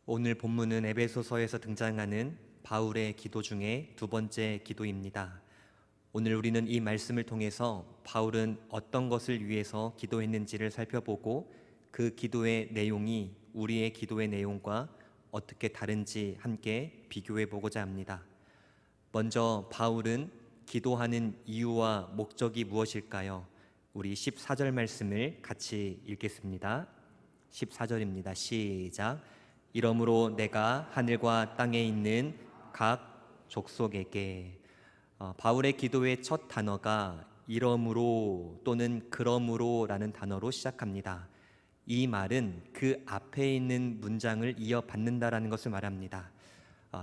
오늘 본문은 에베소서에서 등장하는 바울의 기도 중에 두 번째 기도입니다. 오늘 우리는 이 말씀을 통해서 바울은 어떤 것을 위해서 기도했는지를 살펴보고 그 기도의 내용이 우리의 기도의 내용과 어떻게 다른지 함께 비교해 보고자 합니다. 먼저 바울은 기도하는 이유와 목적이 무엇일까요? 우리 14절 말씀을 같이 읽겠습니다. 14절입니다. 시작. 이러므로 내가 하늘과 땅에 있는 각 족속에게. 바울의 기도의 첫 단어가 이러므로 또는 그러므로라는 단어로 시작합니다. 이 말은 그 앞에 있는 문장을 이어받는다라는 것을 말합니다.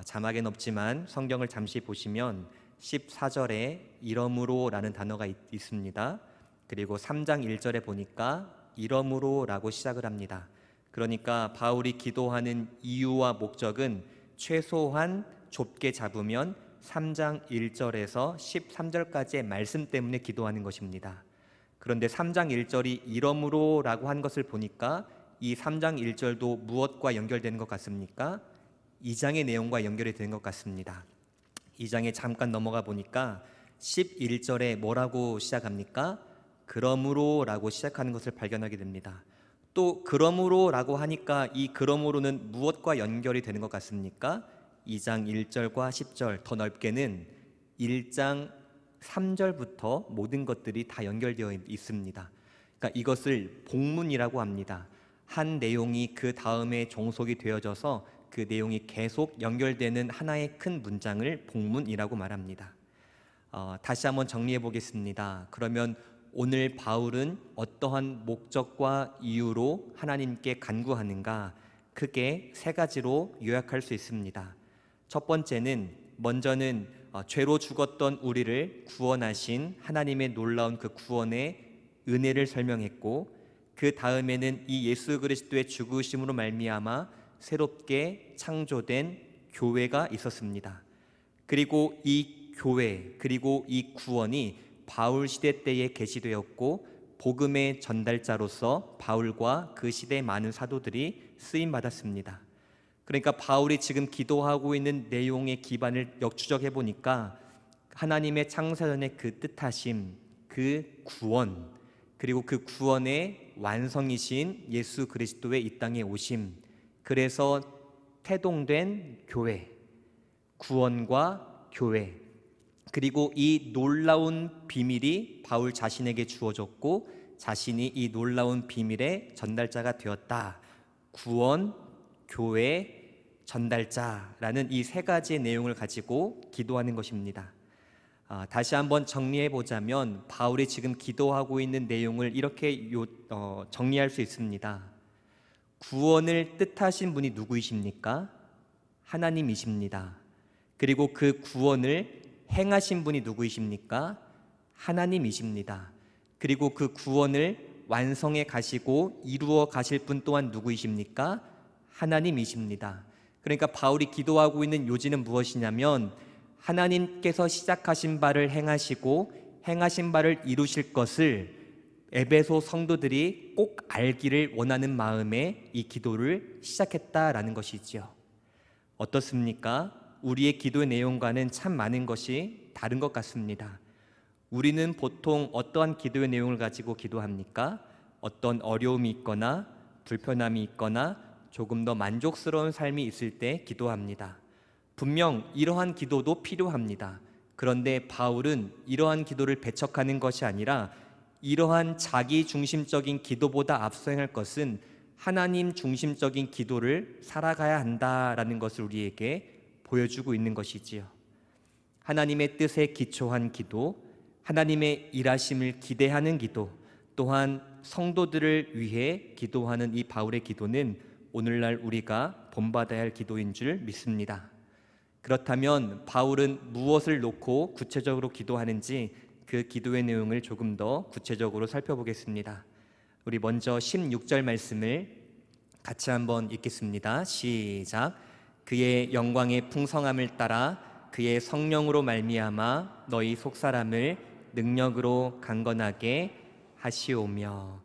자막엔 없지만 성경을 잠시 보시면 14절에 이러므로라는 단어가 있습니다. 그리고 3장 1절에 보니까 이러므로라고 시작을 합니다. 그러니까 바울이 기도하는 이유와 목적은 최소한 좁게 잡으면 3장 1절에서 13절까지의 말씀 때문에 기도하는 것입니다. 그런데 3장 1절이 이러므로라고 한 것을 보니까 이 3장 1절도 무엇과 연결되는 것 같습니까? 2장의 내용과 연결이 되는 것 같습니다. 2장에 잠깐 넘어가 보니까 11절에 뭐라고 시작합니까? 그러므로라고 시작하는 것을 발견하게 됩니다. 또 그러므로라고 하니까 이 그러므로는 무엇과 연결이 되는 것 같습니까? 2장 1절과 10절, 더 넓게는 1장 3절부터 모든 것들이 다 연결되어 있습니다. 그러니까 이것을 복문이라고 합니다. 한 내용이 그 다음에 종속이 되어져서 그 내용이 계속 연결되는 하나의 큰 문장을 복문이라고 말합니다. 다시 한번 정리해 보겠습니다. 그러면 오늘 바울은 어떠한 목적과 이유로 하나님께 간구하는가? 크게 세 가지로 요약할 수 있습니다. 첫 번째는 먼저는 죄로 죽었던 우리를 구원하신 하나님의 놀라운 그 구원의 은혜를 설명했고, 그 다음에는 이 예수 그리스도의 죽으심으로 말미암아 새롭게 창조된 교회가 있었습니다. 그리고 이 교회, 그리고 이 구원이 바울 시대 때에 계시되었고 복음의 전달자로서 바울과 그 시대의 많은 사도들이 쓰임 받았습니다. 그러니까 바울이 지금 기도하고 있는 내용의 기반을 역추적해 보니까 하나님의 창세전의 그 뜻하심, 그 구원, 그리고 그 구원의 완성이신 예수 그리스도의 이 땅에 오심, 그래서 태동된 교회, 구원과 교회, 그리고 이 놀라운 비밀이 바울 자신에게 주어졌고 자신이 이 놀라운 비밀의 전달자가 되었다. 구원, 교회, 전달자라는 이 세 가지의 내용을 가지고 기도하는 것입니다. 다시 한번 정리해 보자면 바울이 지금 기도하고 있는 내용을 이렇게 정리할 수 있습니다. 구원을 뜻하신 분이 누구이십니까? 하나님이십니다. 그리고 그 구원을 행하신 분이 누구이십니까? 하나님이십니다. 그리고 그 구원을 완성해 가시고 이루어 가실 분 또한 누구이십니까? 하나님이십니다. 그러니까 바울이 기도하고 있는 요지는 무엇이냐면 하나님께서 시작하신 바를 행하시고 행하신 바를 이루실 것을 에베소 성도들이 꼭 알기를 원하는 마음에 이 기도를 시작했다라는 것이지요. 어떻습니까? 우리의 기도의 내용과는 참 많은 것이 다른 것 같습니다. 우리는 보통 어떠한 기도의 내용을 가지고 기도합니까? 어떤 어려움이 있거나 불편함이 있거나 조금 더 만족스러운 삶이 있을 때 기도합니다. 분명 이러한 기도도 필요합니다. 그런데 바울은 이러한 기도를 배척하는 것이 아니라 이러한 자기 중심적인 기도보다 앞서 행할 것은 하나님 중심적인 기도를 살아가야 한다라는 것을 우리에게 보여주고 있는 것이지요. 하나님의 뜻에 기초한 기도, 하나님의 일하심을 기대하는 기도, 또한 성도들을 위해 기도하는 이 바울의 기도는 오늘날 우리가 본받아야 할 기도인 줄 믿습니다. 그렇다면 바울은 무엇을 놓고 구체적으로 기도하는지 그 기도의 내용을 조금 더 구체적으로 살펴보겠습니다. 우리 먼저 16절 말씀을 같이 한번 읽겠습니다. 시작. 그의 영광의 풍성함을 따라 그의 성령으로 말미암아 너희 속사람을 능력으로 강건하게 하시오며.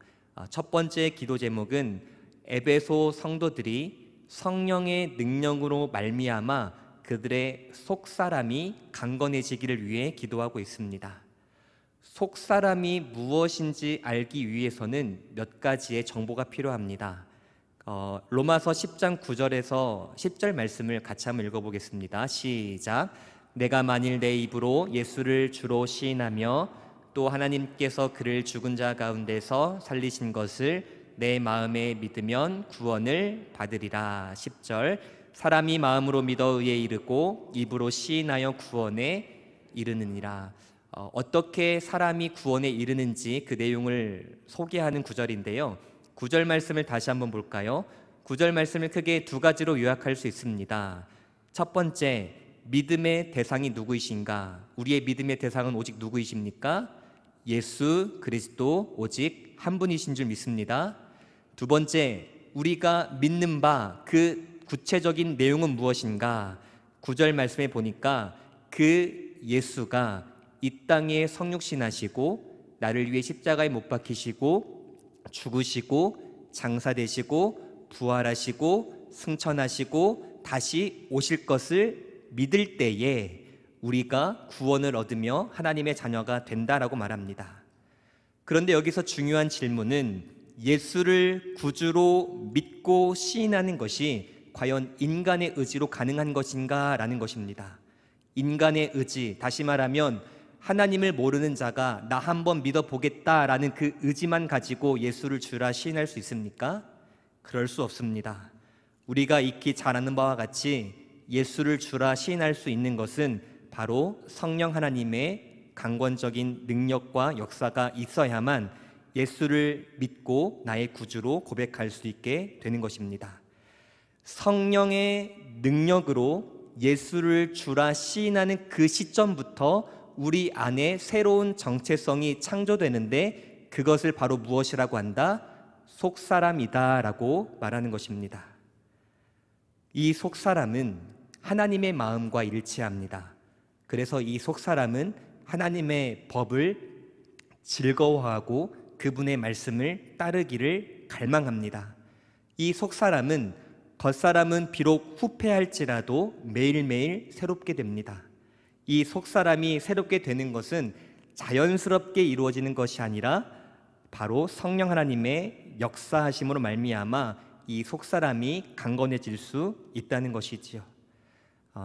첫 번째 기도 제목은 에베소 성도들이 성령의 능력으로 말미암아 그들의 속사람이 강건해지기를 위해 기도하고 있습니다. 속사람이 무엇인지 알기 위해서는 몇 가지의 정보가 필요합니다. 로마서 10장 9절에서 10절 말씀을 같이 한번 읽어보겠습니다. 시작. 내가 만일 내 입으로 예수를 주로 시인하며 또 하나님께서 그를 죽은 자 가운데서 살리신 것을 내 마음에 믿으면 구원을 받으리라. 10절. 사람이 마음으로 믿어 의에 이르고 입으로 시인하여 구원에 이르느니라. 어떻게 사람이 구원에 이르는지 그 내용을 소개하는 구절인데요. 9절 말씀을 다시 한번 볼까요? 9절 말씀을 크게 두 가지로 요약할 수 있습니다. 첫 번째, 믿음의 대상이 누구이신가? 우리의 믿음의 대상은 오직 누구이십니까? 예수 그리스도 오직 한 분이신 줄 믿습니다. 두 번째, 우리가 믿는 바 그 구체적인 내용은 무엇인가? 9절 말씀에 보니까 그 예수가 이 땅에 성육신하시고 나를 위해 십자가에 못 박히시고 죽으시고 장사되시고 부활하시고 승천하시고 다시 오실 것을 믿을 때에 우리가 구원을 얻으며 하나님의 자녀가 된다라고 말합니다. 그런데 여기서 중요한 질문은 예수를 구주로 믿고 시인하는 것이 과연 인간의 의지로 가능한 것인가 라는 것입니다. 인간의 의지, 다시 말하면 하나님을 모르는 자가 나 한번 믿어보겠다라는 그 의지만 가지고 예수를 주라 시인할 수 있습니까? 그럴 수 없습니다. 우리가 익히 잘 아는 바와 같이 예수를 주라 시인할 수 있는 것은 바로 성령 하나님의 강권적인 능력과 역사가 있어야만 예수를 믿고 나의 구주로 고백할 수 있게 되는 것입니다. 성령의 능력으로 예수를 주라 시인하는 그 시점부터 우리 안에 새로운 정체성이 창조되는데 그것을 바로 무엇이라고 한다? 속사람이다 라고 말하는 것입니다. 이 속사람은 하나님의 마음과 일치합니다. 그래서 이 속사람은 하나님의 법을 즐거워하고 그분의 말씀을 따르기를 갈망합니다. 이 속사람은 겉사람은 비록 후패할지라도 매일매일 새롭게 됩니다. 이 속사람이 새롭게 되는 것은 자연스럽게 이루어지는 것이 아니라 바로 성령 하나님의 역사하심으로 말미암아 이 속사람이 강건해질 수 있다는 것이지요.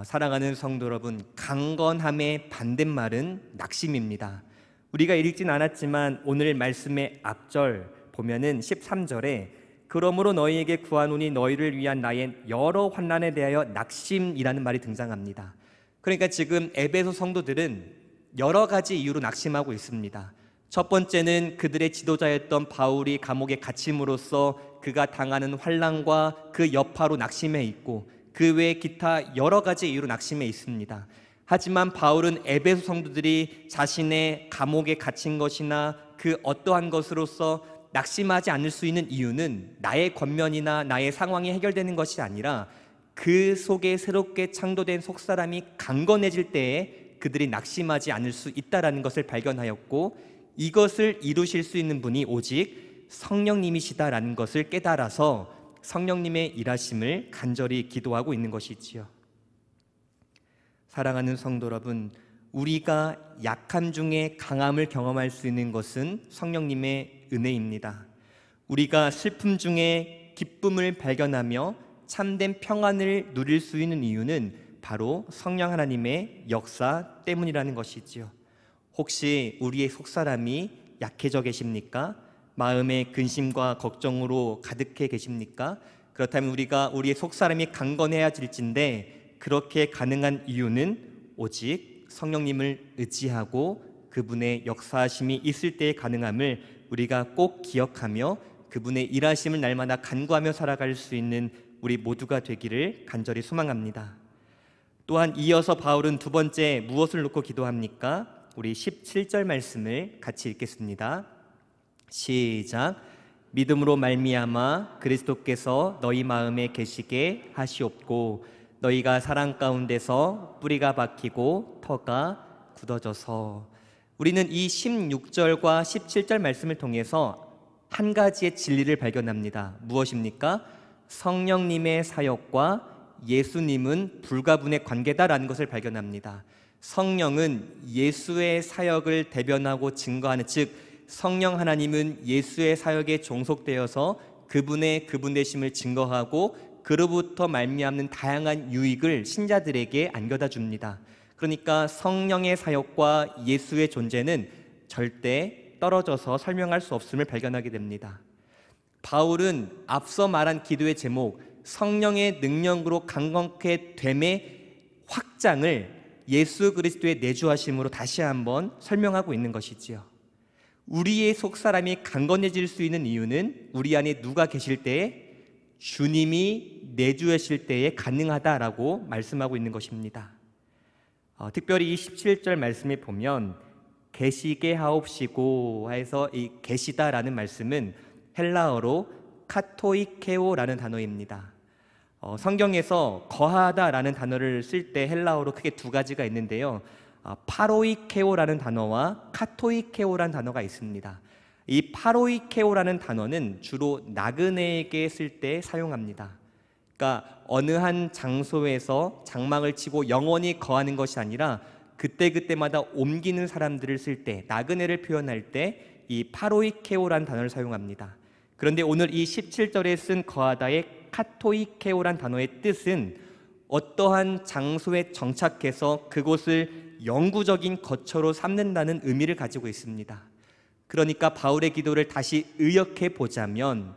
사랑하는 성도 여러분, 강건함의 반대말은 낙심입니다. 우리가 읽진 않았지만 오늘 말씀의 앞절 보면은 13절에 그러므로 너희에게 구하노니 너희를 위한 나의 여러 환난에 대하여 낙심이라는 말이 등장합니다. 그러니까 지금 에베소 성도들은 여러 가지 이유로 낙심하고 있습니다. 첫 번째는 그들의 지도자였던 바울이 감옥에 갇힘으로써 그가 당하는 환난과 그 여파로 낙심해 있고 그 외에 기타 여러 가지 이유로 낙심해 있습니다. 하지만 바울은 에베소 성도들이 자신의 감옥에 갇힌 것이나 그 어떠한 것으로서 낙심하지 않을 수 있는 이유는 나의 권면이나 나의 상황이 해결되는 것이 아니라 그 속에 새롭게 창조된 속사람이 강건해질 때에 그들이 낙심하지 않을 수 있다는 것을 발견하였고 이것을 이루실 수 있는 분이 오직 성령님이시다라는 것을 깨달아서 성령님의 일하심을 간절히 기도하고 있는 것이지요. 사랑하는 성도 여러분, 우리가 약함 중에 강함을 경험할 수 있는 것은 성령님의 은혜입니다. 우리가 슬픔 중에 기쁨을 발견하며 참된 평안을 누릴 수 있는 이유는 바로 성령 하나님의 역사 때문이라는 것이지요. 혹시 우리의 속사람이 약해져 계십니까? 마음의 근심과 걱정으로 가득해 계십니까? 그렇다면 우리가 우리의 속사람이 강건해야질진데 그렇게 가능한 이유는 오직 성령님을 의지하고 그분의 역사하심이 있을 때의 가능함을 우리가 꼭 기억하며 그분의 일하심을 날마다 간구하며 살아갈 수 있는 우리 모두가 되기를 간절히 소망합니다. 또한 이어서 바울은 두 번째 무엇을 놓고 기도합니까? 우리 17절 말씀을 같이 읽겠습니다. 시작. 믿음으로 말미암아 그리스도께서 너희 마음에 계시게 하시옵고 너희가 사랑 가운데서 뿌리가 박히고 터가 굳어져서. 우리는 이 16절과 17절 말씀을 통해서 한 가지의 진리를 발견합니다. 무엇입니까? 성령님의 사역과 예수님은 불가분의 관계다라는 것을 발견합니다. 성령은 예수의 사역을 대변하고 증거하는, 즉 성령 하나님은 예수의 사역에 종속되어서 그분의 그분되심을 증거하고 그로부터 말미암는 다양한 유익을 신자들에게 안겨다 줍니다. 그러니까 성령의 사역과 예수의 존재는 절대 떨어져서 설명할 수 없음을 발견하게 됩니다. 바울은 앞서 말한 기도의 제목, 성령의 능력으로 강건케 됨의 확장을 예수 그리스도의 내주하심으로 다시 한번 설명하고 있는 것이지요. 우리의 속사람이 강건해질 수 있는 이유는 우리 안에 누가 계실 때에, 주님이 내주하실 때에 가능하다라고 말씀하고 있는 것입니다. 특별히 이 17절 말씀에 보면 계시게 하옵시고 해서 이 계시다라는 말씀은 헬라어로 카토이케오라는 단어입니다. 성경에서 거하다라는 단어를 쓸 때 헬라어로 크게 두 가지가 있는데요. 파로이케오라는 단어와 카토이케오라는 단어가 있습니다. 이 파로이케오라는 단어는 주로 나그네에게 쓸 때 사용합니다. 그러니까 어느 한 장소에서 장막을 치고 영원히 거하는 것이 아니라 그때그때마다 옮기는 사람들을 쓸 때, 나그네를 표현할 때 이 파로이케오라는 단어를 사용합니다. 그런데 오늘 이 17절에 쓴 거하다의 카토이케오란 단어의 뜻은 어떠한 장소에 정착해서 그곳을 영구적인 거처로 삼는다는 의미를 가지고 있습니다. 그러니까 바울의 기도를 다시 의역해 보자면,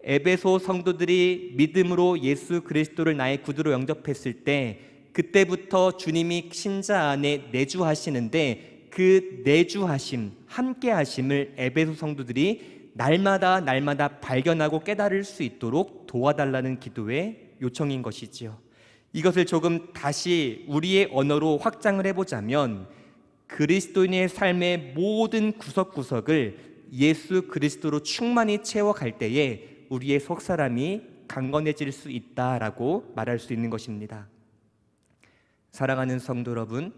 에베소 성도들이 믿음으로 예수 그리스도를 나의 구주로 영접했을 때 그때부터 주님이 신자 안에 내주하시는데, 그 내주하심, 함께하심을 에베소 성도들이 날마다 발견하고 깨달을 수 있도록 도와달라는 기도의 요청인 것이지요. 이것을 조금 다시 우리의 언어로 확장을 해보자면, 그리스도인의 삶의 모든 구석구석을 예수 그리스도로 충만히 채워갈 때에 우리의 속사람이 강건해질 수 있다라고 말할 수 있는 것입니다. 사랑하는 성도 여러분,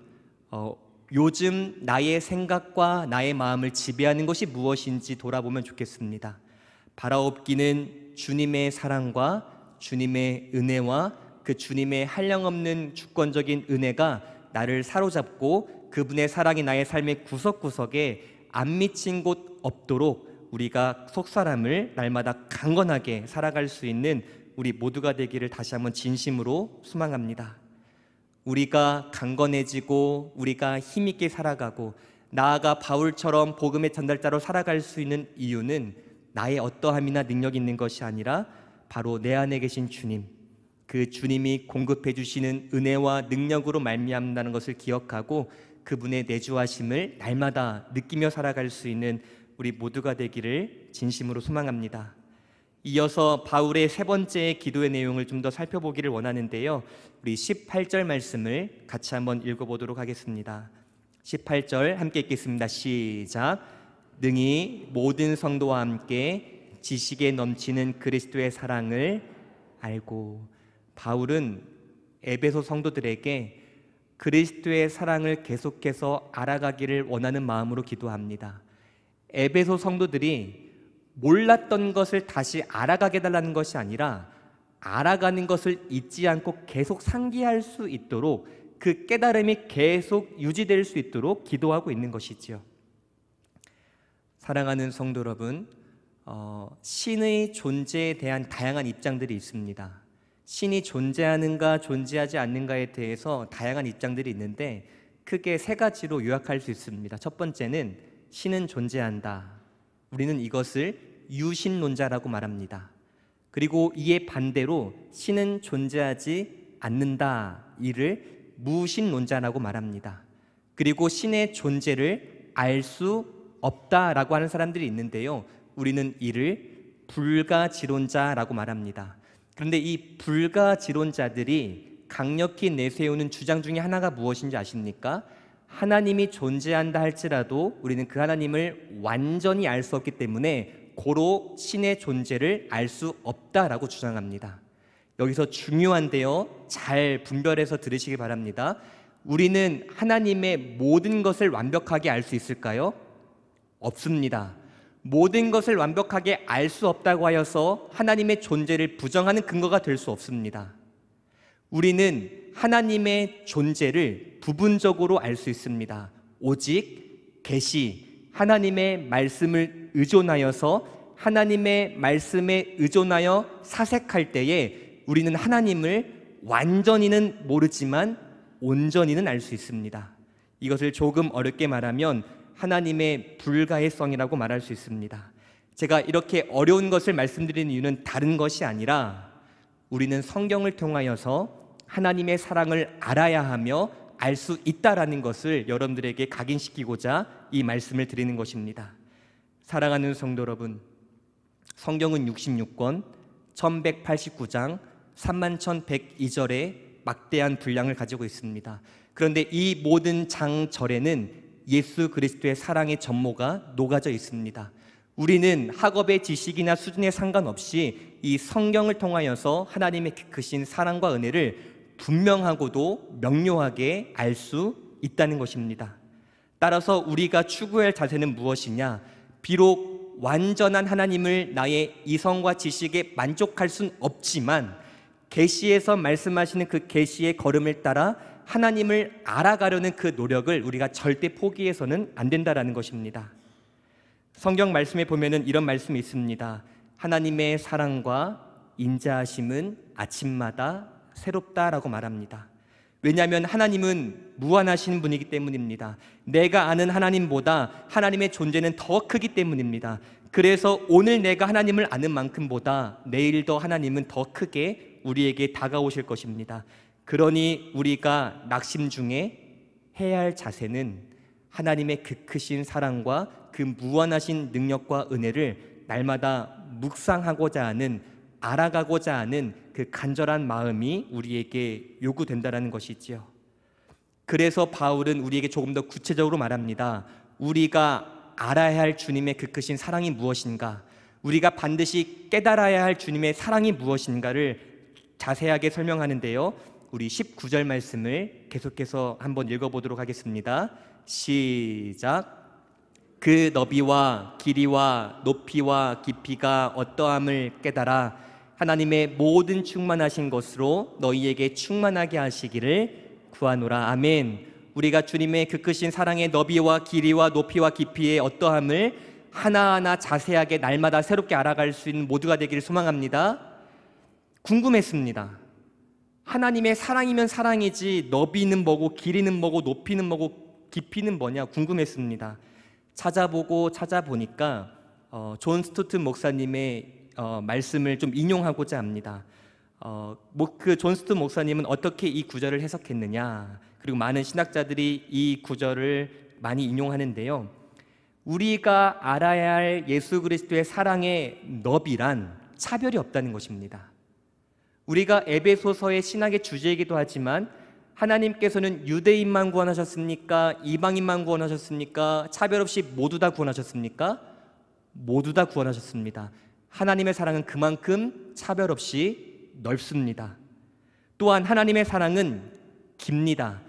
요즘 나의 생각과 나의 마음을 지배하는 것이 무엇인지 돌아보면 좋겠습니다. 바라옵기는 주님의 사랑과 주님의 은혜와 그 주님의 한량없는 주권적인 은혜가 나를 사로잡고 그분의 사랑이 나의 삶의 구석구석에 안 미친 곳 없도록 우리가 속사람을 날마다 강건하게 살아갈 수 있는 우리 모두가 되기를 다시 한번 진심으로 소망합니다. 우리가 강건해지고 우리가 힘있게 살아가고 나아가 바울처럼 복음의 전달자로 살아갈 수 있는 이유는 나의 어떠함이나 능력이 있는 것이 아니라 바로 내 안에 계신 주님, 그 주님이 공급해 주시는 은혜와 능력으로 말미암는다는 것을 기억하고 그분의 내주하심을 날마다 느끼며 살아갈 수 있는 우리 모두가 되기를 진심으로 소망합니다. 이어서 바울의 세 번째 기도의 내용을 좀 더 살펴보기를 원하는데요, 우리 18절 말씀을 같이 한번 읽어보도록 하겠습니다. 18절 함께 읽겠습니다. 시작. 능히 모든 성도와 함께 지식에 넘치는 그리스도의 사랑을 알고. 바울은 에베소 성도들에게 그리스도의 사랑을 계속해서 알아가기를 원하는 마음으로 기도합니다. 에베소 성도들이 몰랐던 것을 다시 알아가게 해달라는 것이 아니라 알아가는 것을 잊지 않고 계속 상기할 수 있도록, 그 깨달음이 계속 유지될 수 있도록 기도하고 있는 것이지요. 사랑하는 성도 여러분, 신의 존재에 대한 다양한 입장들이 있습니다. 신이 존재하는가 존재하지 않는가에 대해서 다양한 입장들이 있는데 크게 세 가지로 요약할 수 있습니다. 첫 번째는 신은 존재한다. 우리는 이것을 유신론자라고 말합니다. 그리고 이에 반대로 신은 존재하지 않는다. 이를 무신론자라고 말합니다. 그리고 신의 존재를 알 수 없다라고 하는 사람들이 있는데요, 우리는 이를 불가지론자라고 말합니다. 그런데 이 불가지론자들이 강력히 내세우는 주장 중에 하나가 무엇인지 아십니까? 하나님이 존재한다 할지라도 우리는 그 하나님을 완전히 알 수 없기 때문에 고로 신의 존재를 알 수 없다라고 주장합니다. 여기서 중요한데요, 잘 분별해서 들으시기 바랍니다. 우리는 하나님의 모든 것을 완벽하게 알 수 있을까요? 없습니다. 모든 것을 완벽하게 알 수 없다고 하여서 하나님의 존재를 부정하는 근거가 될 수 없습니다. 우리는 하나님의 존재를 부분적으로 알 수 있습니다. 오직 계시, 하나님의 말씀을 의존하여서 하나님의 말씀에 의존하여 사색할 때에 우리는 하나님을 완전히는 모르지만 온전히는 알 수 있습니다. 이것을 조금 어렵게 말하면 하나님의 불가해성이라고 말할 수 있습니다. 제가 이렇게 어려운 것을 말씀드리는 이유는 다른 것이 아니라 우리는 성경을 통하여서 하나님의 사랑을 알아야 하며 알 수 있다라는 것을 여러분들에게 각인시키고자 이 말씀을 드리는 것입니다. 사랑하는 성도 여러분, 성경은 66권 1189장 31,102절의 막대한 분량을 가지고 있습니다. 그런데 이 모든 장절에는 예수 그리스도의 사랑의 전모가 녹아져 있습니다. 우리는 학업의 지식이나 수준에 상관없이 이 성경을 통하여서 하나님의 크신 사랑과 은혜를 분명하고도 명료하게 알 수 있다는 것입니다. 따라서 우리가 추구할 자세는 무엇이냐? 비록 완전한 하나님을 나의 이성과 지식에 만족할 순 없지만 계시에서 말씀하시는 그 계시의 걸음을 따라 하나님을 알아가려는 그 노력을 우리가 절대 포기해서는 안 된다라는 것입니다. 성경 말씀에 보면은 이런 말씀이 있습니다. 하나님의 사랑과 인자하심은 아침마다 새롭다라고 말합니다. 왜냐하면 하나님은 무한하신 분이기 때문입니다. 내가 아는 하나님보다 하나님의 존재는 더 크기 때문입니다. 그래서 오늘 내가 하나님을 아는 만큼보다 내일 더 하나님은 더 크게 우리에게 다가오실 것입니다. 그러니 우리가 낙심 중에 해야 할 자세는 하나님의 그 크신 사랑과 그 무한하신 능력과 은혜를 날마다 묵상하고자 하는, 알아가고자 하는 그 간절한 마음이 우리에게 요구된다는 것이지요. 그래서 바울은 우리에게 조금 더 구체적으로 말합니다. 우리가 알아야 할 주님의 그 크신 사랑이 무엇인가, 우리가 반드시 깨달아야 할 주님의 사랑이 무엇인가를 자세하게 설명하는데요. 우리 19절 말씀을 계속해서 한번 읽어보도록 하겠습니다. 시작. 그 너비와 길이와 높이와 깊이가 어떠함을 깨달아 하나님의 모든 충만하신 것으로 너희에게 충만하게 하시기를 구하노라. 아멘. 우리가 주님의 그 크신 사랑의 너비와 길이와 높이와 깊이의 어떠함을 하나하나 자세하게 날마다 새롭게 알아갈 수 있는 모두가 되기를 소망합니다. 궁금했습니다. 하나님의 사랑이면 사랑이지 너비는 뭐고 길이는 뭐고 높이는 뭐고 깊이는 뭐냐 궁금했습니다. 찾아보니까 존 스토튼 목사님의 말씀을 좀 인용하고자 합니다. 그 존 스토튼 목사님은 어떻게 이 구절을 해석했느냐, 그리고 많은 신학자들이 이 구절을 많이 인용하는데요. 우리가 알아야 할 예수 그리스도의 사랑의 너비란 차별이 없다는 것입니다. 우리가 에베소서의 신학의 주제이기도 하지만 하나님께서는 유대인만 구원하셨습니까? 이방인만 구원하셨습니까? 차별 없이 모두 다 구원하셨습니까? 모두 다 구원하셨습니다. 하나님의 사랑은 그만큼 차별 없이 넓습니다. 또한 하나님의 사랑은 깁니다.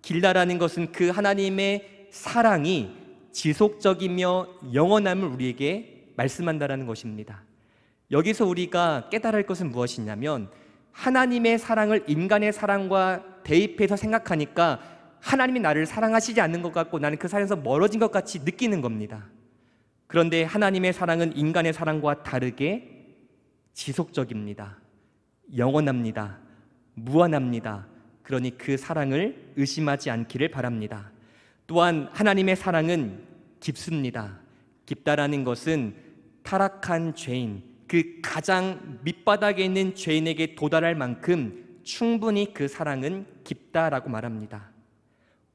길다라는 것은 그 하나님의 사랑이 지속적이며 영원함을 우리에게 말씀한다라는 것입니다. 여기서 우리가 깨달을 것은 무엇이냐면 하나님의 사랑을 인간의 사랑과 대입해서 생각하니까 하나님이 나를 사랑하시지 않는 것 같고 나는 그 사랑에서 멀어진 것 같이 느끼는 겁니다. 그런데 하나님의 사랑은 인간의 사랑과 다르게 지속적입니다. 영원합니다. 무한합니다. 그러니 그 사랑을 의심하지 않기를 바랍니다. 또한 하나님의 사랑은 깊습니다. 깊다라는 것은 타락한 죄인, 그 가장 밑바닥에 있는 죄인에게 도달할 만큼 충분히 그 사랑은 깊다라고 말합니다.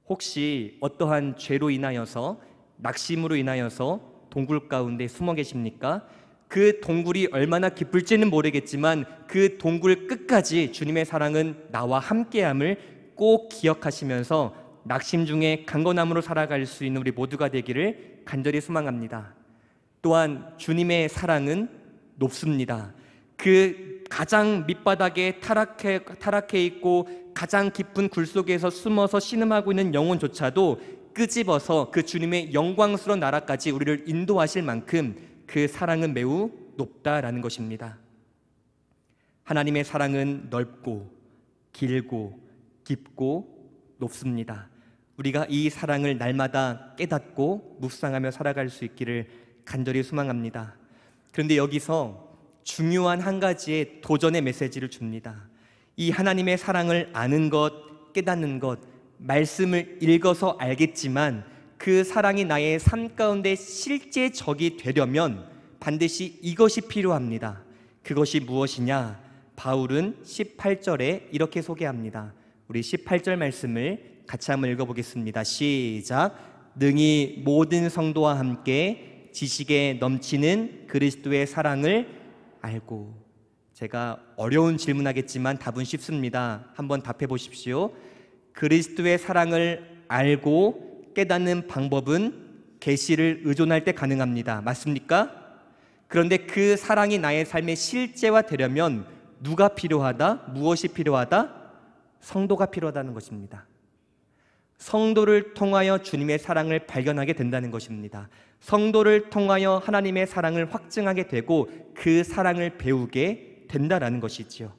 혹시 어떠한 죄로 인하여서, 낙심으로 인하여서 동굴 가운데 숨어 계십니까? 그 동굴이 얼마나 깊을지는 모르겠지만 그 동굴 끝까지 주님의 사랑은 나와 함께함을 꼭 기억하시면서 낙심 중에 강건함으로 살아갈 수 있는 우리 모두가 되기를 간절히 소망합니다. 또한 주님의 사랑은 높습니다. 그 가장 밑바닥에 타락해 있고 가장 깊은 굴 속에서 숨어서 신음하고 있는 영혼조차도 끄집어서 그 주님의 영광스러운 나라까지 우리를 인도하실 만큼 그 사랑은 매우 높다라는 것입니다. 하나님의 사랑은 넓고 길고 깊고 높습니다. 우리가 이 사랑을 날마다 깨닫고 묵상하며 살아갈 수 있기를 간절히 소망합니다. 그런데 여기서 중요한 한 가지의 도전의 메시지를 줍니다. 이 하나님의 사랑을 아는 것, 깨닫는 것, 말씀을 읽어서 알겠지만 그 사랑이 나의 삶 가운데 실제 적이 되려면 반드시 이것이 필요합니다. 그것이 무엇이냐? 바울은 18절에 이렇게 소개합니다. 우리 18절 말씀을 같이 한번 읽어보겠습니다. 시작. 능히 모든 성도와 함께 지식에 넘치는 그리스도의 사랑을 알고. 제가 어려운 질문하겠지만 답은 쉽습니다. 한번 답해 보십시오. 그리스도의 사랑을 알고 깨닫는 방법은 계시를 의존할 때 가능합니다. 맞습니까? 그런데 그 사랑이 나의 삶의 실제화 되려면 누가 필요하다? 무엇이 필요하다? 성도가 필요하다는 것입니다. 성도를 통하여 주님의 사랑을 발견하게 된다는 것입니다. 성도를 통하여 하나님의 사랑을 확증하게 되고 그 사랑을 배우게 된다라는 것이지요.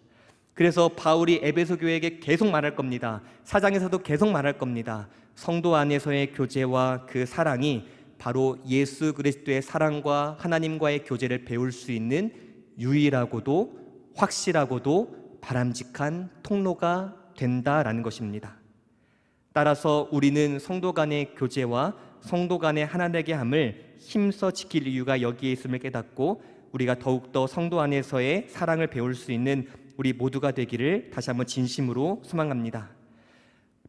그래서 바울이 에베소 교회에게 계속 말할 겁니다. 4장에서도 계속 말할 겁니다. 성도 안에서의 교제와 그 사랑이 바로 예수 그리스도의 사랑과 하나님과의 교제를 배울 수 있는 유일하고도 확실하고도 바람직한 통로가 된다라는 것입니다. 따라서 우리는 성도 간의 교제와 성도 간의 하나되게 함을 힘써 지킬 이유가 여기에 있음을 깨닫고 우리가 더욱더 성도 안에서의 사랑을 배울 수 있는 우리 모두가 되기를 다시 한번 진심으로 소망합니다.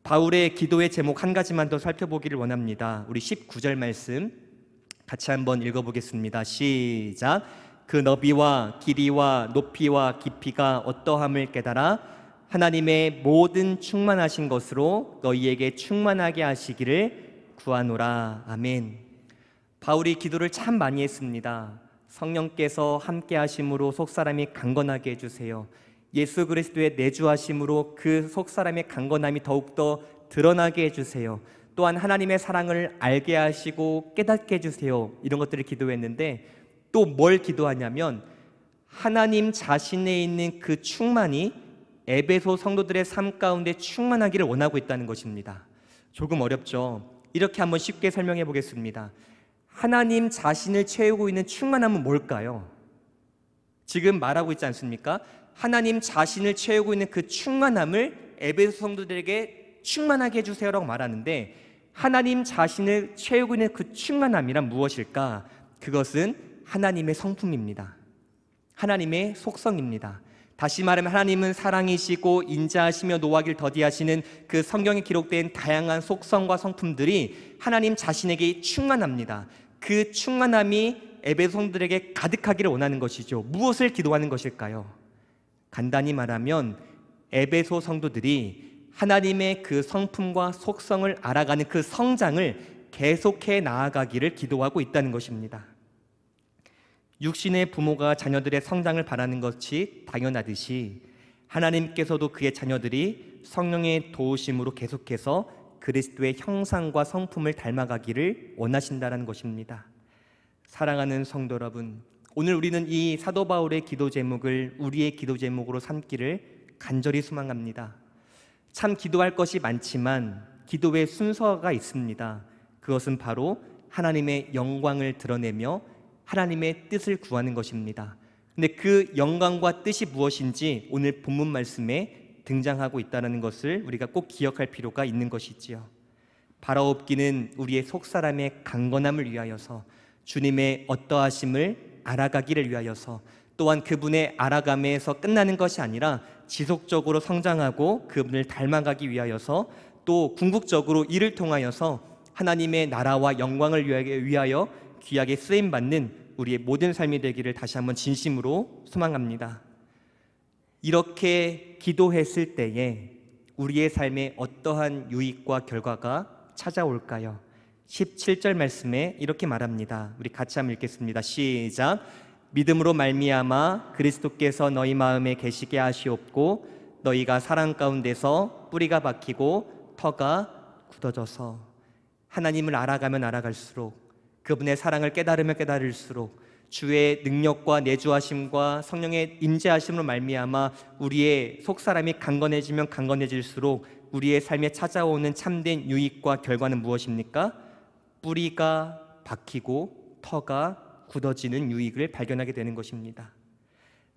바울의 기도의 제목 한 가지만 더 살펴보기를 원합니다. 우리 19절 말씀 같이 한번 읽어보겠습니다. 시작. 그 너비와 길이와 높이와 깊이가 어떠함을 깨달아 하나님의 모든 충만하신 것으로 너희에게 충만하게 하시기를 구하노라. 아멘. 바울이 기도를 참 많이 했습니다. 성령께서 함께 하심으로 속사람이 강건하게 해주세요. 예수 그리스도의 내주하심으로 그 속사람의 강건함이 더욱더 드러나게 해주세요. 또한 하나님의 사랑을 알게 하시고 깨닫게 해주세요. 이런 것들을 기도했는데 또 뭘 기도하냐면 하나님 자신에 있는 그 충만이 에베소 성도들의 삶 가운데 충만하기를 원하고 있다는 것입니다. 조금 어렵죠? 이렇게 한번 쉽게 설명해 보겠습니다. 하나님 자신을 채우고 있는 충만함은 뭘까요? 지금 말하고 있지 않습니까? 하나님 자신을 채우고 있는 그 충만함을 에베소 성도들에게 충만하게 해주세요라고 말하는데 하나님 자신을 채우고 있는 그 충만함이란 무엇일까? 그것은 하나님의 성품입니다. 하나님의 속성입니다. 다시 말하면 하나님은 사랑이시고 인자하시며 노하기를 더디하시는 그 성경에 기록된 다양한 속성과 성품들이 하나님 자신에게 충만합니다. 그 충만함이 에베소 성도들에게 가득하기를 원하는 것이죠. 무엇을 기도하는 것일까요? 간단히 말하면 에베소 성도들이 하나님의 그 성품과 속성을 알아가는 그 성장을 계속해 나아가기를 기도하고 있다는 것입니다. 육신의 부모가 자녀들의 성장을 바라는 것이 당연하듯이 하나님께서도 그의 자녀들이 성령의 도우심으로 계속해서 그리스도의 형상과 성품을 닮아가기를 원하신다는 것입니다. 사랑하는 성도 여러분, 오늘 우리는 이 사도 바울의 기도 제목을 우리의 기도 제목으로 삼기를 간절히 소망합니다. 참 기도할 것이 많지만 기도의 순서가 있습니다. 그것은 바로 하나님의 영광을 드러내며 하나님의 뜻을 구하는 것입니다. 근데 그 영광과 뜻이 무엇인지 오늘 본문 말씀에 등장하고 있다는 것을 우리가 꼭 기억할 필요가 있는 것이지요. 바라옵기는 우리의 속사람의 강건함을 위하여서 주님의 어떠하심을 알아가기를 위하여서 또한 그분의 알아감에서 끝나는 것이 아니라 지속적으로 성장하고 그분을 닮아가기 위하여서 또 궁극적으로 이를 통하여서 하나님의 나라와 영광을 위하여 귀하게 쓰임받는 우리의 모든 삶이 되기를 다시 한번 진심으로 소망합니다. 이렇게 기도했을 때에 우리의 삶에 어떠한 유익과 결과가 찾아올까요? 17절 말씀에 이렇게 말합니다. 우리 같이 한번 읽겠습니다. 시작. 믿음으로 말미암아 그리스도께서 너희 마음에 계시게 하시옵고 너희가 사랑 가운데서 뿌리가 박히고 터가 굳어져서 하나님을 알아가면 알아갈수록 그분의 사랑을 깨달으면 깨달을수록 주의 능력과 내주하심과 성령의 임재하심으로 말미암아 우리의 속사람이 강건해지면 강건해질수록 우리의 삶에 찾아오는 참된 유익과 결과는 무엇입니까? 뿌리가 박히고 터가 굳어지는 유익을 발견하게 되는 것입니다.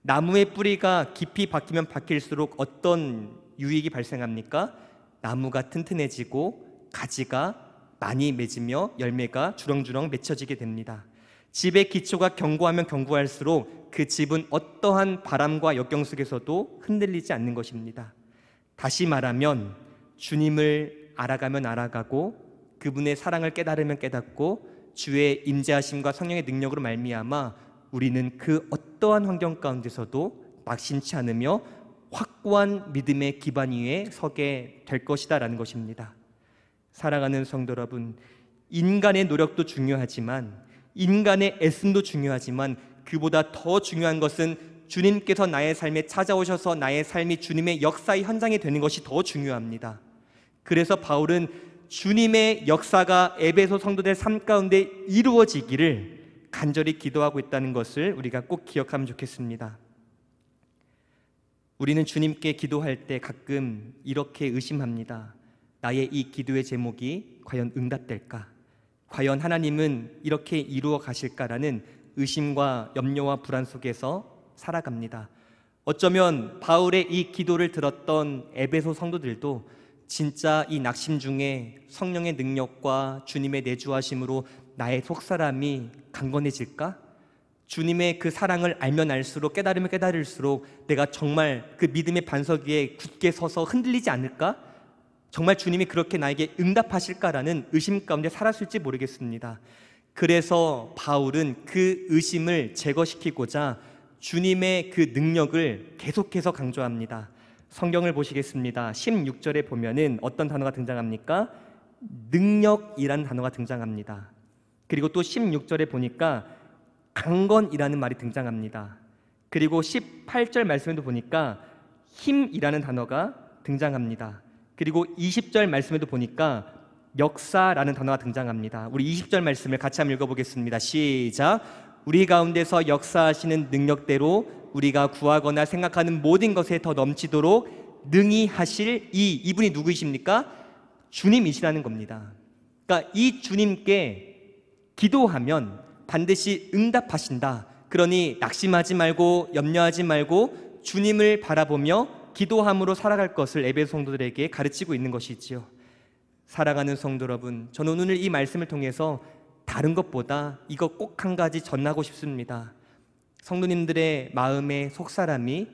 나무의 뿌리가 깊이 박히면 박힐수록 어떤 유익이 발생합니까? 나무가 튼튼해지고 가지가 많이 맺으며 열매가 주렁주렁 맺혀지게 됩니다. 집의 기초가 견고하면 견고할수록 그 집은 어떠한 바람과 역경 속에서도 흔들리지 않는 것입니다. 다시 말하면 주님을 알아가면 알아가고 그분의 사랑을 깨달으면 깨닫고 주의 임재하심과 성령의 능력으로 말미암아 우리는 그 어떠한 환경 가운데서도 낙심치 않으며 확고한 믿음의 기반 위에 서게 될 것이다 라는 것입니다. 사랑하는 성도 여러분, 인간의 노력도 중요하지만 인간의 애씀도 중요하지만 그보다 더 중요한 것은 주님께서 나의 삶에 찾아오셔서 나의 삶이 주님의 역사의 현장이 되는 것이 더 중요합니다. 그래서 바울은 주님의 역사가 에베소 성도들 삶 가운데 이루어지기를 간절히 기도하고 있다는 것을 우리가 꼭 기억하면 좋겠습니다. 우리는 주님께 기도할 때 가끔 이렇게 의심합니다. 나의 이 기도의 제목이 과연 응답될까? 과연 하나님은 이렇게 이루어 가실까라는 의심과 염려와 불안 속에서 살아갑니다. 어쩌면 바울의 이 기도를 들었던 에베소 성도들도 진짜 이 낙심 중에 성령의 능력과 주님의 내주하심으로 나의 속사람이 강건해질까? 주님의 그 사랑을 알면 알수록 깨달으면 깨달을수록 내가 정말 그 믿음의 반석 위에 굳게 서서 흔들리지 않을까? 정말 주님이 그렇게 나에게 응답하실까라는 의심 가운데 살았을지 모르겠습니다. 그래서 바울은 그 의심을 제거시키고자 주님의 그 능력을 계속해서 강조합니다. 성경을 보시겠습니다. 16절에 보면은 어떤 단어가 등장합니까? 능력이라는 단어가 등장합니다. 그리고 또 16절에 보니까 강건이라는 말이 등장합니다. 그리고 18절 말씀에도 보니까 힘이라는 단어가 등장합니다. 그리고 20절 말씀에도 보니까 역사라는 단어가 등장합니다. 우리 20절 말씀을 같이 한번 읽어보겠습니다. 시작. 우리 가운데서 역사하시는 능력대로 우리가 구하거나 생각하는 모든 것에 더 넘치도록 능히 하실 이분이 누구이십니까? 주님이시라는 겁니다. 그러니까 이 주님께 기도하면 반드시 응답하신다. 그러니 낙심하지 말고 염려하지 말고 주님을 바라보며 기도함으로 살아갈 것을 에베소 성도들에게 가르치고 있는 것이지요. 사랑하는 성도 여러분, 저는 오늘 이 말씀을 통해서 다른 것보다 이거 꼭 한 가지 전하고 싶습니다. 성도님들의 마음의 속사람이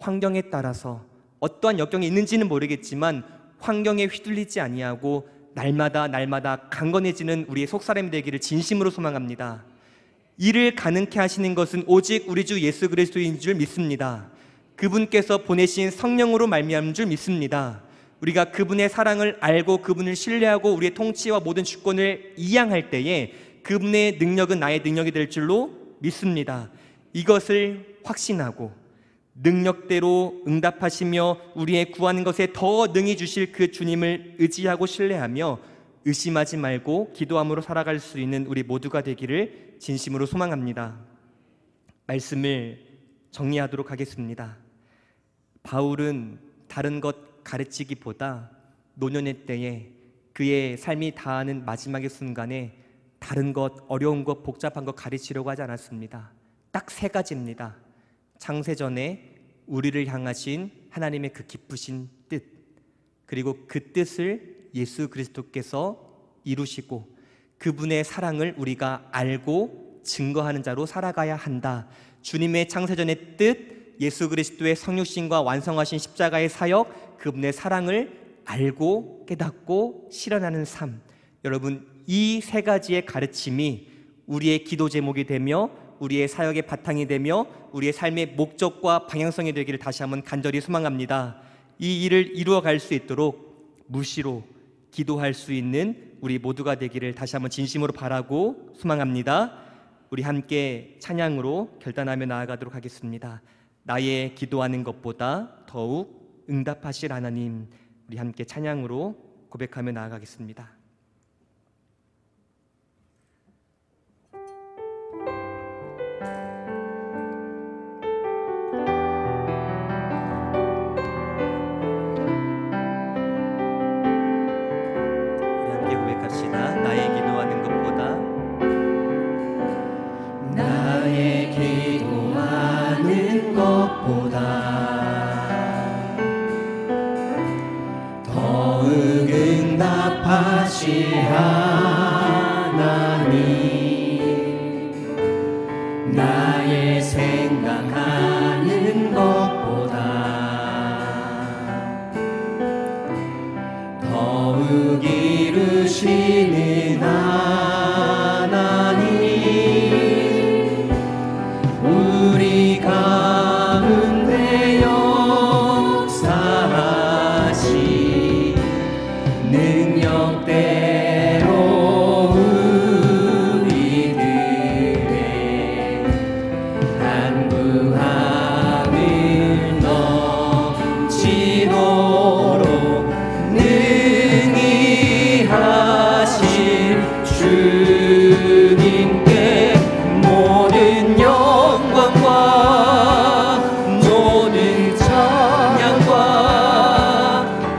환경에 따라서 어떠한 역경이 있는지는 모르겠지만 환경에 휘둘리지 아니하고 날마다 강건해지는 우리의 속사람이 되기를 진심으로 소망합니다. 이를 가능케 하시는 것은 오직 우리 주 예수 그리스도인 줄 믿습니다. 그분께서 보내신 성령으로 말미암은 줄 믿습니다. 우리가 그분의 사랑을 알고 그분을 신뢰하고 우리의 통치와 모든 주권을 이양할 때에 그분의 능력은 나의 능력이 될 줄로 믿습니다. 이것을 확신하고 능력대로 응답하시며 우리의 구하는 것에 더 능히 주실 그 주님을 의지하고 신뢰하며 의심하지 말고 기도함으로 살아갈 수 있는 우리 모두가 되기를 진심으로 소망합니다. 말씀을 정리하도록 하겠습니다. 바울은 다른 것 가르치기보다 노년의 때에 그의 삶이 다하는 마지막의 순간에 다른 것, 어려운 것, 복잡한 것 가르치려고 하지 않았습니다. 딱 세 가지입니다. 창세전에 우리를 향하신 하나님의 그 기쁘신 뜻, 그리고 그 뜻을 예수 그리스도께서 이루시고 그분의 사랑을 우리가 알고 증거하는 자로 살아가야 한다. 주님의 창세전의 뜻, 예수 그리스도의 성육신과 완성하신 십자가의 사역, 그분의 사랑을 알고 깨닫고 실현하는 삶. 여러분, 이 세 가지의 가르침이 우리의 기도 제목이 되며 우리의 사역의 바탕이 되며 우리의 삶의 목적과 방향성이 되기를 다시 한번 간절히 소망합니다. 이 일을 이루어갈 수 있도록 무시로 기도할 수 있는 우리 모두가 되기를 다시 한번 진심으로 바라고 소망합니다. 우리 함께 찬양으로 결단하며 나아가도록 하겠습니다. 나의 기도하는 것보다 더욱 응답하실 하나님, 우리 함께 찬양으로 고백하며 나아가겠습니다. 응답하실 하나님, 나의 생각하는 것보다 더욱 이루시는 하나님, 우리 가운데 역사하시 능력대로 우리들의 간구함을 넘치도록 능히 하실 주님께 모든 영광과 모든 찬양과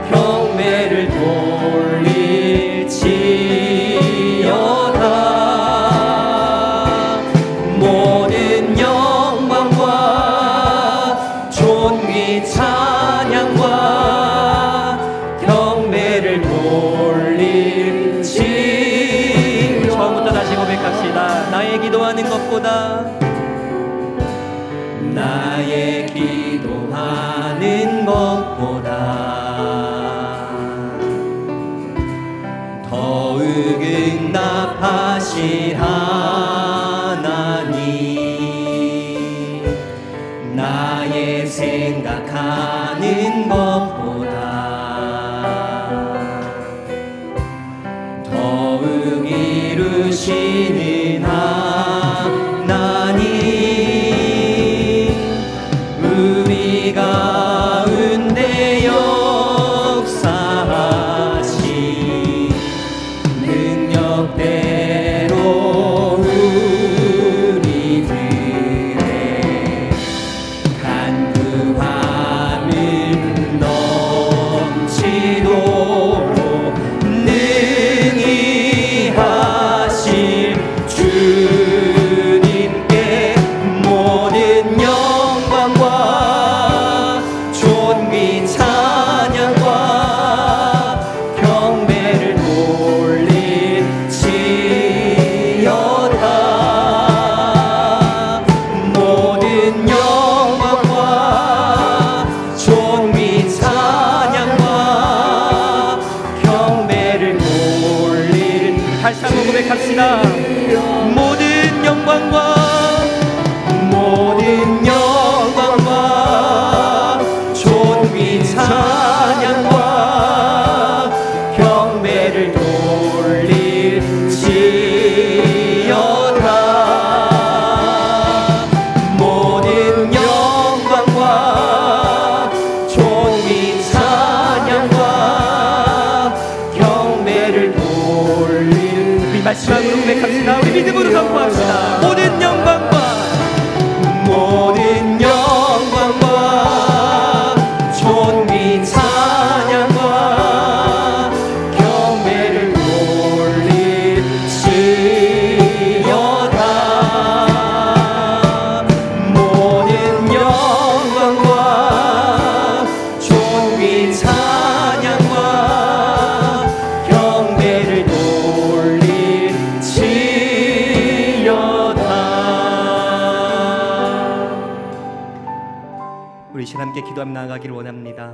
경배를 돌릴지어다. 모든 영광과 존귀 찬양과 경배를 돌릴지. 처음부터 다시 고백합시다. 나의 기도하는 것보다, 나의 기도하는 것보다 더욱 응답하실 하나님, 나의 생각하는 것보다 더욱 이루시는 하나님, 우리 가운데 역사하시 능력대로 우리들의 간구함을 넘치도록 능히 하실 주님께 모든 영광과 존귀 찬양과 경배를 돌릴지어다. 모든 영광과 존귀 찬양과 경배를 돌릴. 다시 한번 고백합시다. 모든 영광과 모든 영광과 존귀 찬양과 경배를 돌릴지어다. 모든 영광과 존귀 찬양과 경배를 돌릴. 우리 마지막으로 고백합시다. 우리 믿음으로 선포합시다. 모든 영광과 모든 영광과 존귀 찬양과 경배를 돌릴지어다. 모든 영광과 존귀 찬양과 경배를 돌릴지어다. 우리 시간 함께 기도하며 나아가기를 원합니다.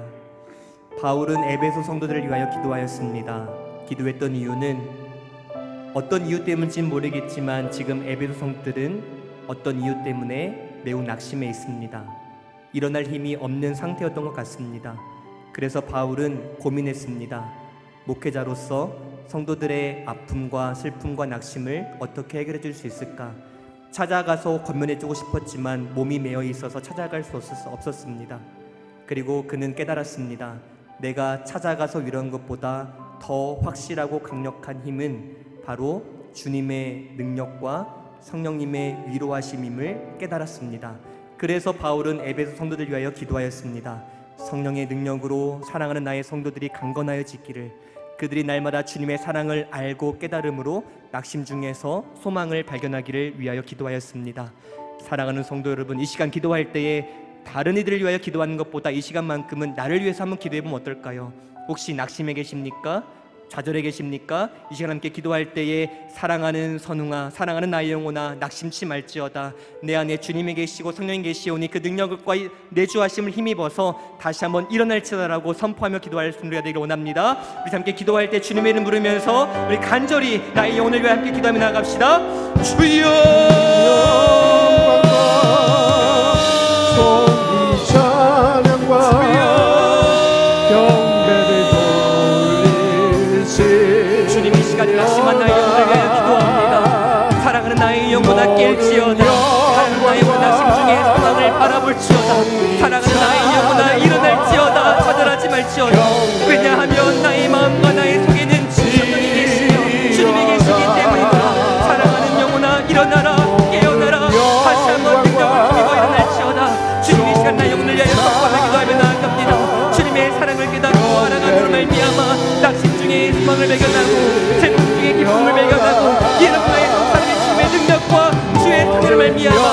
바울은 에베소 성도들을 위하여 기도하였습니다. 기도했던 이유는 어떤 이유 때문인지는 모르겠지만 지금 에베소 성도들은 어떤 이유 때문에 매우 낙심해 있습니다. 일어날 힘이 없는 상태였던 것 같습니다. 그래서 바울은 고민했습니다. 목회자로서 성도들의 아픔과 슬픔과 낙심을 어떻게 해결해 줄 수 있을까? 찾아가서 권면해 주고 싶었지만 몸이 메어 있어서 찾아갈 수 없었습니다. 그리고 그는 깨달았습니다. 내가 찾아가서 위로한 것보다 더 확실하고 강력한 힘은 바로 주님의 능력과 성령님의 위로하심임을 깨달았습니다. 그래서 바울은 에베소 성도들 위하여 기도하였습니다. 성령의 능력으로 사랑하는 나의 성도들이 강건하여지기를, 그들이 날마다 주님의 사랑을 알고 깨달음으로 낙심 중에서 소망을 발견하기를 위하여 기도하였습니다. 사랑하는 성도 여러분, 이 시간 기도할 때에 다른 이들을 위하여 기도하는 것보다 이 시간만큼은 나를 위해서 한번 기도해보면 어떨까요? 혹시 낙심해 계십니까? 좌절해 계십니까? 이 시간 함께 기도할 때에 사랑하는 선웅아, 사랑하는 나의 영혼아, 낙심치 말지어다. 내 안에 주님이 계시고 성령이 계시오니 그 능력과 내주하심을 힘입어서 다시 한번 일어날지어다라고 선포하며 기도할 우리가 되기를 원합니다. 우리 함께 기도할 때 주님의 이름 부르면서 우리 간절히 나의 영혼을 위해 함께 기도하며 나아갑시다. 주여 이 찬양과 경배를 돌리시. 주님 이 시간에 낙심한 나의 영혼을 위하여 기도합니다. 사랑하는 나의 영혼아 깰지어다. 사랑하는 나의 영혼아 낙심 중에 소망을 바라볼지어다. 사랑하는 나의 영혼아 일어날지어다. 좌절하지 말지어다. 왜냐하면 나의 마음과 나의 속에는 성령이 계시며 주님이 계시기 때문이다. 사랑하는 영혼아 일어나라, 깨어나라. 다시 한번 능력을 힘입어 일어날지어다. 주님 이 시간 나의 영혼을 위하여 선포하며 기도하며 나아갑니다. 주님의 사랑을 깨닫고 알아가므로 말미암아 낙심 중에 소망을 발견하고 슬픔 중에 기쁨을 발견하고 이런 나의 속사람의 주님의 능력과 주의 사랑을 말미암아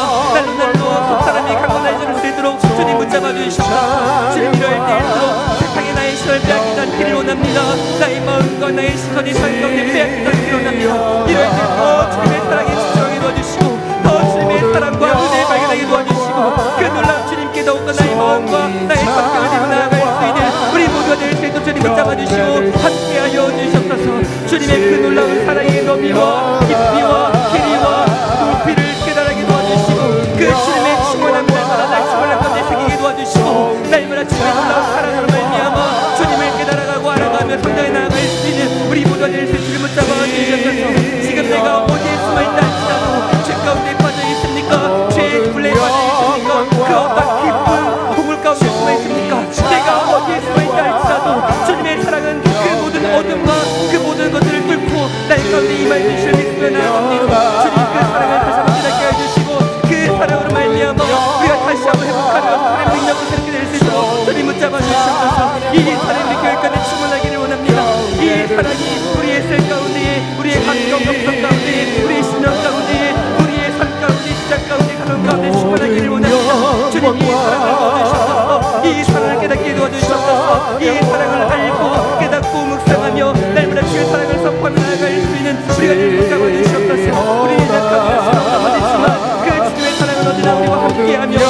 날로 속사람이 강건해질 수 있도록 주님 붙잡아 주시옵소서. 주님 이럴 때일수록 세상에 나의 시선을 빼앗기지 않기를 원합니다. 나의 마음과 나의 시선이 상 가운데 빼앗기지 않기를 원합니다. 이럴 때 더 주님의 사랑에 집중하게 도와주시고 더 주님의 사랑과 은혜를 발견하게 도와주시고 그 놀라운 주님께 더욱더 나의 마음과 나의 성격을 들고 나아갈 수 있는 우리 모두가 될 수 있도록 주님 붙잡아 주시고 함께하여 주시옵소서. 주님의 그 놀라운 사랑의 너비와 깊이와 길이와 높이를 깨달게 도와주시고 그 주님의 충만함을 날마다 날 충만한 가운데 새기게 도와주시고 날마다 주님의 놀라운 사랑으로 말미암아 주님을 깨달아가고 알아가며 성장해 나아갈 수 있는 우리 모두가 될 수 있도록 주님 붙잡아 주시옵소서. 지금 내가 어디에 숨어있다 할지라도 죄 가운데 빠져 있습니까? 죄의 굴레에 빠져 있습니까? 그 어떤 깊은 동굴 가운데 숨어 있습니까? 내가 어디에 숨어 있다 할지라도 주님의 사랑은 그 모든 어둠과 그 모든 것들을 뚫고 나의 가운데 임할 주시를 믿으며 나아갑니다. 주님 그 사랑을 다시 한번 깨닫게 해주시고 그 사랑으로 말미암아 우리가 다시 한번 회복하며 하나님의 능력을 새롭게 될 수 있도록 주님 붙잡아 주시옵소서. 이 사랑이 교회까지 충만하기를 원합니다. 이 사랑이 우리의 셀 가운데에 우리의 감정 역성 가운데에 우리의 신앙 가운데에 우리의 삶 가운데 시작 가운데 가정 가운데 충만하기를 원합니다. 주님 이 사랑을 도와주시옵소서. 이 사랑을 깨닫게 도와주시옵소서. 이 사랑을 알고 깨닫고 묵상하며 날마다 주의 사랑을 선포하며 나아갈 수 있는 우리가 될 수 있게 도와주시옵소서. 우리는 약하고 수고하지만 그 주님의 사랑은 언제나 우리와 함께하며 그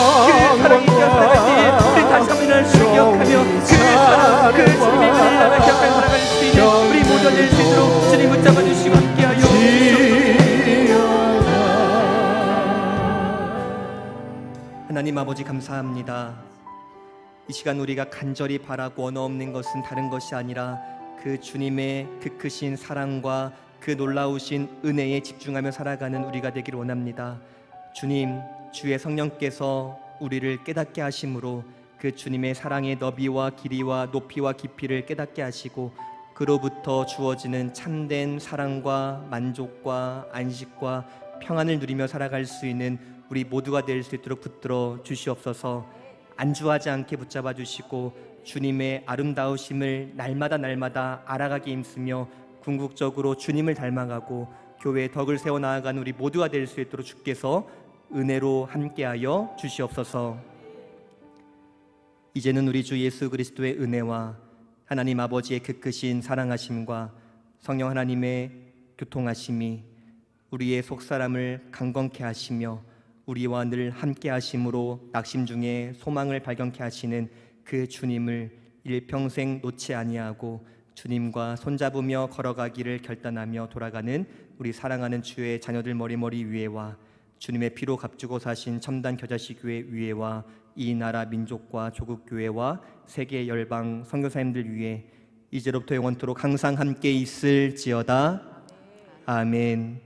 사랑이 기억할 때에 우리 다시 한번 일어날 수 기억하며 그 사랑 그 주님의 은혜를 나가 기억하며 살아갈 수 있는 우리 모두가 될 수 있도록 주님 붙잡아 주시고 함께하여 주시옵소서. 하나님 아버지 감사합니다. 이 시간 우리가 간절히 바라고 언어 없는 것은 다른 것이 아니라 그 주님의 그 크신 사랑과 그 놀라우신 은혜에 집중하며 살아가는 우리가 되기를 원합니다. 주님, 주의 성령께서 우리를 깨닫게 하심으로 그 주님의 사랑의 너비와 길이와 높이와 깊이를 깨닫게 하시고 그로부터 주어지는 참된 사랑과 만족과 안식과 평안을 누리며 살아갈 수 있는 우리 모두가 될 수 있도록 붙들어 주시옵소서. 안주하지 않게 붙잡아 주시고 주님의 아름다우심을 날마다 알아가게 힘쓰며 궁극적으로 주님을 닮아가고 교회의 덕을 세워 나아가는 우리 모두가 될 수 있도록 주께서 은혜로 함께하여 주시옵소서. 이제는 우리 주 예수 그리스도의 은혜와 하나님 아버지의 그 크신 사랑하심과 성령 하나님의 교통하심이 우리의 속사람을 강건케 하시며 우리와 늘 함께 하심으로 낙심 중에 소망을 발견케 하시는 그 주님을 일평생 놓지 아니하고 주님과 손잡으며 걸어가기를 결단하며 돌아가는 우리 사랑하는 주의 자녀들 머리머리 위에와 주님의 피로 값주고 사신 첨단 겨자씨교회 위에와 이 나라 민족과 조국교회와 세계 열방 선교사님들 위에 이제로부터 영원토록 항상 함께 있을지어다. 아멘.